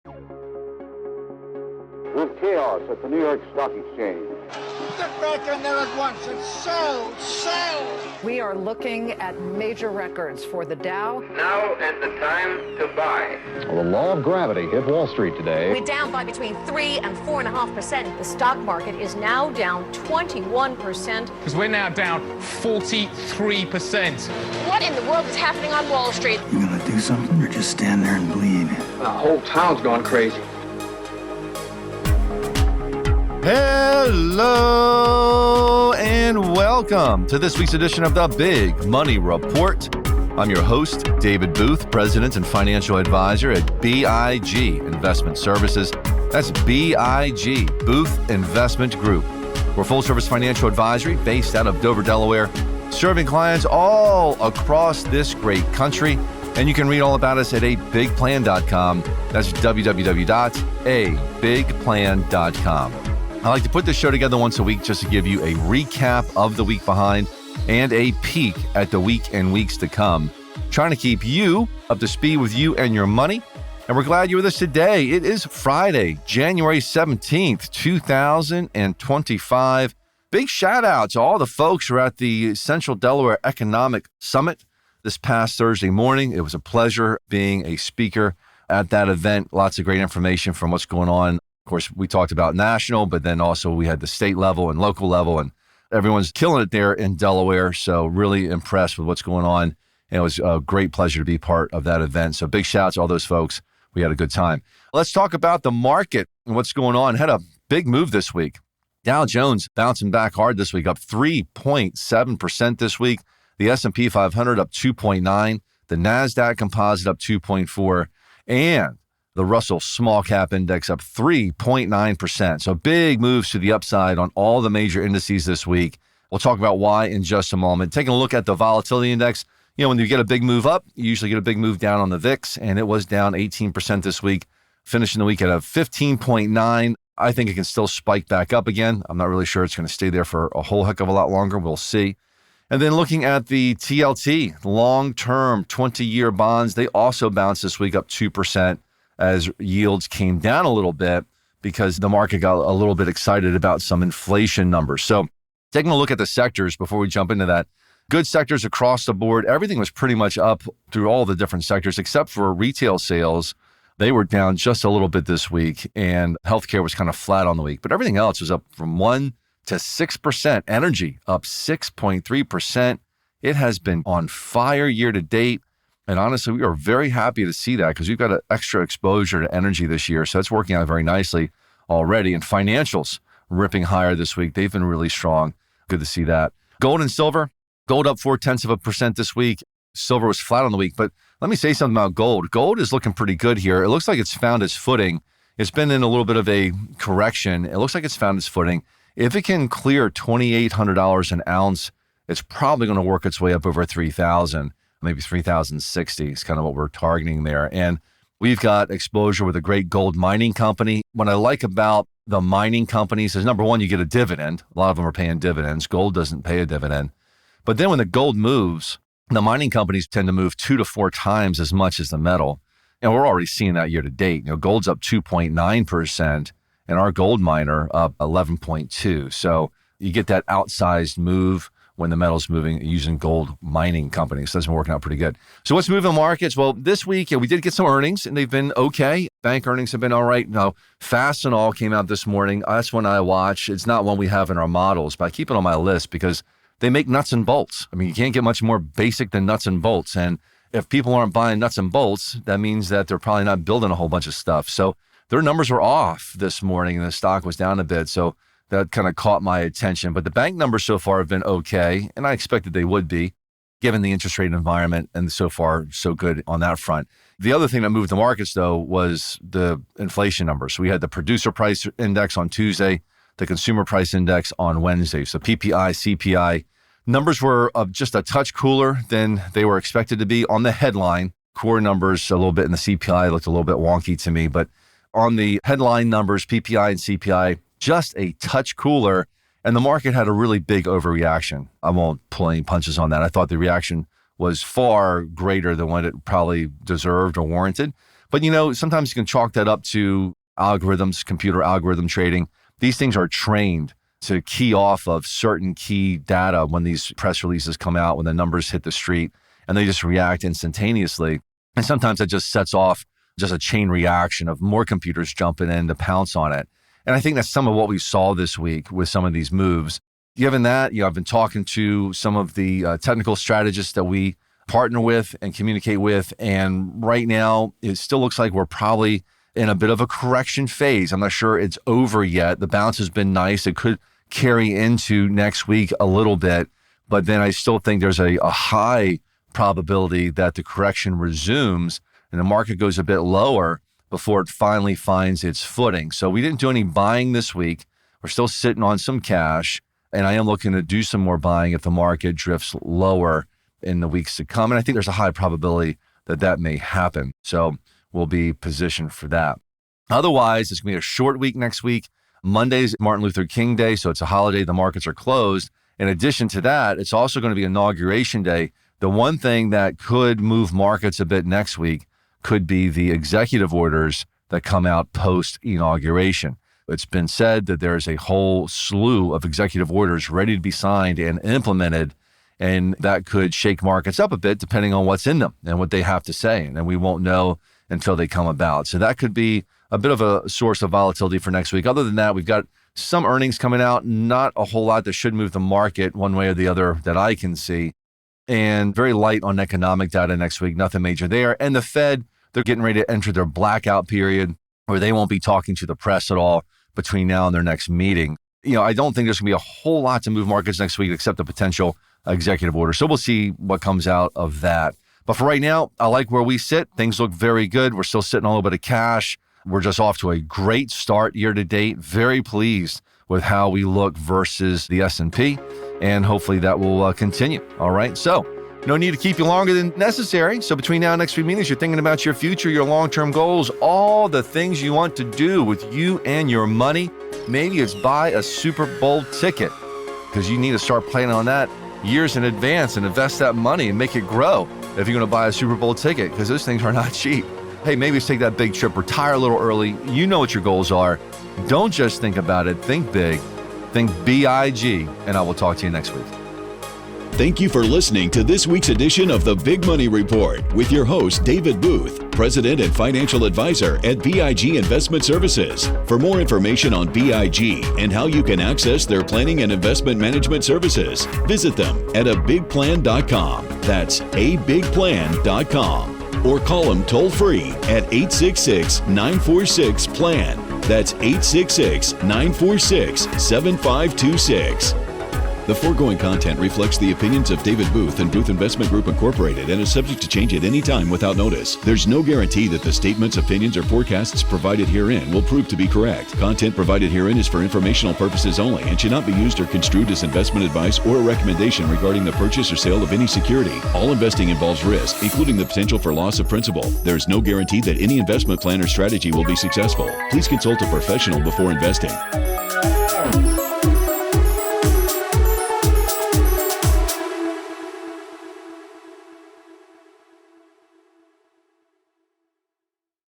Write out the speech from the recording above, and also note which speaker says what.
Speaker 1: With chaos at the New York Stock Exchange.
Speaker 2: Get back in there at once and sell!
Speaker 3: We are looking at major records for the Dow.
Speaker 4: Now is the time to buy.
Speaker 5: Well, the law of gravity hit Wall Street today.
Speaker 6: We're down by between 3 and 4.5%. The stock market is now down 21%.
Speaker 7: Because we're now down 43%.
Speaker 6: What in the world is happening on Wall Street?
Speaker 8: You gonna do something or just stand there and bleed?
Speaker 4: The whole town's gone crazy.
Speaker 9: Hello and welcome to this week's edition of the Big Money Report. I'm your host, David Booth, President and Financial Advisor at BIG Investment Services. That's BIG, Booth Investment Group. We're full-service financial advisory based out of Dover, Delaware, serving clients all across this great country. And you can read all about us at abigplan.com. That's www.abigplan.com. I like to put this show together once a week just to give you a recap of the week behind and a peek at the week and weeks to come. Trying to keep you up to speed with you and your money. And we're glad you're with us today. It is Friday, January 17th, 2025. Big shout out to all the folks who are at the Central Delaware Economic Summit this past Thursday morning. It was a pleasure being a speaker at that event. Lots of great information from what's going on. Of course, we talked about national, but then also we had the state level and local level, and everyone's killing it there in Delaware. So really impressed with what's going on. And it was a great pleasure to be part of that event. So big shout out to all those folks. We had a good time. Let's talk about the market and what's going on. Had a big move this week. Dow Jones bouncing back hard this week, up 3.7% this week. The S&P 500 up 2.9%. The NASDAQ Composite up 2.4%. And the Russell Small Cap Index up 3.9%. So big moves to the upside on all the major indices this week. We'll talk about why in just a moment. Taking a look at the volatility index, when you get a big move up, you usually get a big move down on the VIX, and it was down 18% this week, finishing the week at a 15.9. I think it can still spike back up again. I'm not really sure it's going to stay there for a whole heck of a lot longer. We'll see. And then looking at the TLT, long-term 20-year bonds, they also bounced this week up 2%. As yields came down a little bit because the market got a little bit excited about some inflation numbers. So taking a look at the sectors before we jump into that, good sectors across the board. Everything was pretty much up through all the different sectors except for retail sales. They were down just a little bit this week, and healthcare was kind of flat on the week. But everything else was up from 1 to 6%. Energy up 6.3%. It has been on fire year to date. And honestly, we are very happy to see that because we've got an extra exposure to energy this year. So it's working out very nicely already. And financials ripping higher this week. They've been really strong. Good to see that. Gold and silver. Gold up 0.4% this week. Silver was flat on the week. But let me say something about gold. Gold is looking pretty good here. It looks like it's found its footing. It's been in a little bit of a correction. It looks like it's found its footing. If it can clear $2,800 an ounce, it's probably going to work its way up over $3,000. Maybe 3,060 is kind of what we're targeting there. And we've got exposure with a great gold mining company. What I like about the mining companies is, number one, you get a dividend. A lot of them are paying dividends. Gold doesn't pay a dividend. But then when the gold moves, the mining companies tend to move 2 to 4 times as much as the metal. And we're already seeing that year to date. Gold's up 2.9% and our gold miner up 11.2%. So you get that outsized move when the metal's moving using gold mining companies. So that's been working out pretty good. So what's moving markets? Well, this week, we did get some earnings, and they've been okay. Bank earnings have been all right. Now, Fastenal came out this morning. That's one I watch. It's not one we have in our models, but I keep it on my list because they make nuts and bolts. I mean, you can't get much more basic than nuts and bolts. And if people aren't buying nuts and bolts, that means that they're probably not building a whole bunch of stuff. So their numbers were off this morning, and the stock was down a bit. So that kind of caught my attention. But the bank numbers so far have been okay, and I expected they would be, given the interest rate environment, and so far, so good on that front. The other thing that moved the markets, though, was the inflation numbers. So we had the producer price index on Tuesday, the consumer price index on Wednesday. So PPI, CPI. Numbers were just a touch cooler than they were expected to be on the headline. Core numbers, a little bit in the CPI, looked a little bit wonky to me. But on the headline numbers, PPI and CPI, just a touch cooler, and the market had a really big overreaction. I won't pull any punches on that. I thought the reaction was far greater than what it probably deserved or warranted. But, sometimes you can chalk that up to algorithms, computer algorithm trading. These things are trained to key off of certain key data when these press releases come out, when the numbers hit the street, and they just react instantaneously. And sometimes that just sets off just a chain reaction of more computers jumping in to pounce on it. And I think that's some of what we saw this week with some of these moves. Given that, I've been talking to some of the technical strategists that we partner with and communicate with. And right now, it still looks like we're probably in a bit of a correction phase. I'm not sure it's over yet. The bounce has been nice. It could carry into next week a little bit, but then I still think there's a high probability that the correction resumes and the market goes a bit lower before it finally finds its footing. So we didn't do any buying this week. We're still sitting on some cash, and I am looking to do some more buying if the market drifts lower in the weeks to come. And I think there's a high probability that that may happen. So we'll be positioned for that. Otherwise, it's going to be a short week next week. Monday's Martin Luther King Day, so it's a holiday. The markets are closed. In addition to that, it's also going to be Inauguration Day. The one thing that could move markets a bit next week could be the executive orders that come out post-inauguration. It's been said that there's a whole slew of executive orders ready to be signed and implemented, and that could shake markets up a bit depending on what's in them and what they have to say, and we won't know until they come about. So that could be a bit of a source of volatility for next week. Other than that, we've got some earnings coming out, not a whole lot that should move the market one way or the other that I can see, and very light on economic data next week, nothing major there. And the Fed, they're getting ready to enter their blackout period where they won't be talking to the press at all between now and their next meeting. I don't think there's going to be a whole lot to move markets next week except a potential executive order. So we'll see what comes out of that. But for right now, I like where we sit. Things look very good. We're still sitting on a little bit of cash. We're just off to a great start year to date. Very pleased with how we look versus the S&P, and hopefully that will continue. All right. So no need to keep you longer than necessary. So between now and next week meetings, you're thinking about your future, your long-term goals, all the things you want to do with you and your money. Maybe it's buy a Super Bowl ticket, because you need to start planning on that years in advance and invest that money and make it grow if you're going to buy a Super Bowl ticket, because those things are not cheap. Hey, maybe it's take that big trip, retire a little early. You know what your goals are. Don't just think about it. Think big. Think BIG, and I will talk to you next week.
Speaker 7: Thank you for listening to this week's edition of the Big Money Report with your host, David Booth, President and Financial Advisor at BIG Investment Services. For more information on BIG and how you can access their planning and investment management services, visit them at abigplan.com. That's abigplan.com. Or call them toll-free at 866-946-PLAN. That's 866-946-7526. The foregoing content reflects the opinions of David Booth and Booth Investment Group Incorporated and is subject to change at any time without notice. There's no guarantee that the statements, opinions, or forecasts provided herein will prove to be correct. Content provided herein is for informational purposes only and should not be used or construed as investment advice or a recommendation regarding the purchase or sale of any security. All investing involves risk, including the potential for loss of principal. There is no guarantee that any investment plan or strategy will be successful. Please consult a professional before investing.